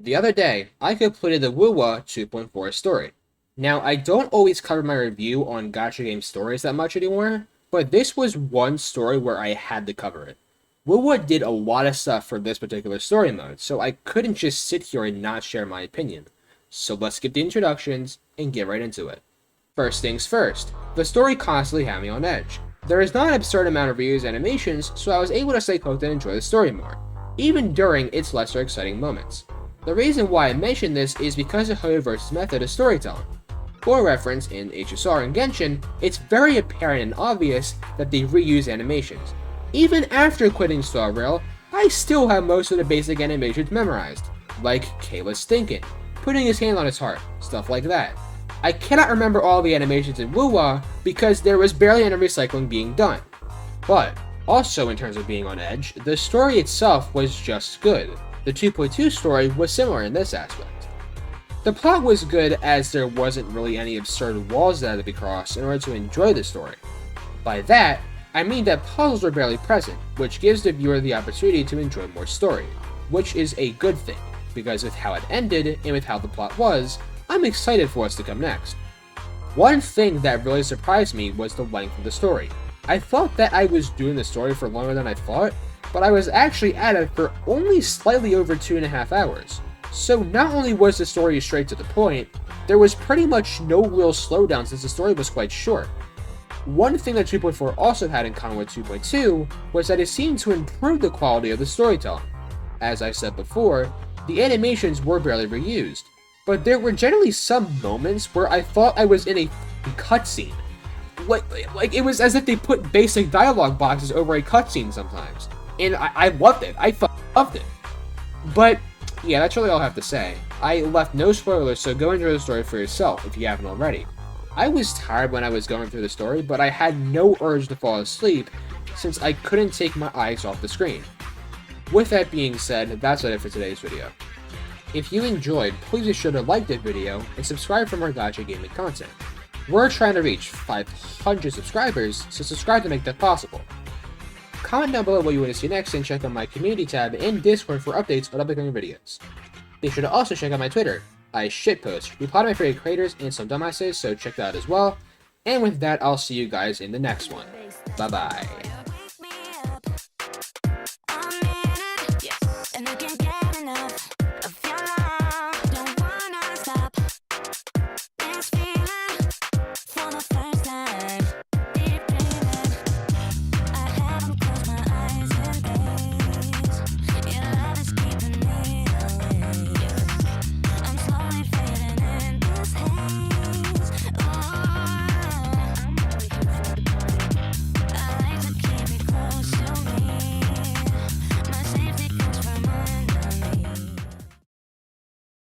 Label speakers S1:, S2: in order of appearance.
S1: The other day, I completed the WuWa 2.4 story. Now, I don't always cover my review on Gacha Game stories that much anymore, but this was one story where I had to cover it. WuWa did a lot of stuff for this particular story mode, so I couldn't just sit here and not share my opinion. So let's skip the introductions and get right into it. First things first, the story constantly had me on edge. There is not an absurd amount of reviews and animations, so I was able to stay hooked and enjoy the story more, even during its lesser exciting moments. The reason why I mention this is because of Hoyoverse's method of storytelling. For reference, in HSR and Genshin, it's very apparent and obvious that they reuse animations. Even after quitting Star Rail, I still have most of the basic animations memorized, like Kayla's thinking, putting his hand on his heart, stuff like that. I cannot remember all the animations in WuWa because there was barely any recycling being done. But, also in terms of being on edge, the story itself was just good. The 2.2 story was similar in this aspect. The plot was good as there wasn't really any absurd walls that had to be crossed in order to enjoy the story. By that, I mean that puzzles were barely present, which gives the viewer the opportunity to enjoy more story, which is a good thing, because with how it ended and with how the plot was, I'm excited for what's to come next. One thing that really surprised me was the length of the story. I thought that I was doing the story for longer than I thought, but I was actually at it for only slightly over 2.5 hours. So not only was the story straight to the point, there was pretty much no real slowdown since the story was quite short. One thing that 2.4 also had in common with 2.2 was that it seemed to improve the quality of the storytelling. As I said before, the animations were barely reused, but there were generally some moments where I thought I was in a cutscene. Like it was as if they put basic dialogue boxes over a cutscene sometimes. And I loved it. I loved it. But, yeah, that's really all I have to say. I left no spoilers, so go enjoy the story for yourself if you haven't already. I was tired when I was going through the story, but I had no urge to fall asleep since I couldn't take my eyes off the screen. With that being said, that's it for today's video. If you enjoyed, please be sure to like the video and subscribe for more Gacha Gaming content. We're trying to reach 500 subscribers, so subscribe to make that possible. Comment down below what you want to see next and check out my community tab and Discord for updates on upcoming videos. Be sure to also check out my Twitter. I shitpost, reply to my favorite creators and some dumbasses, so check that out as well. And with that, I'll see you guys in the next one. Bye bye.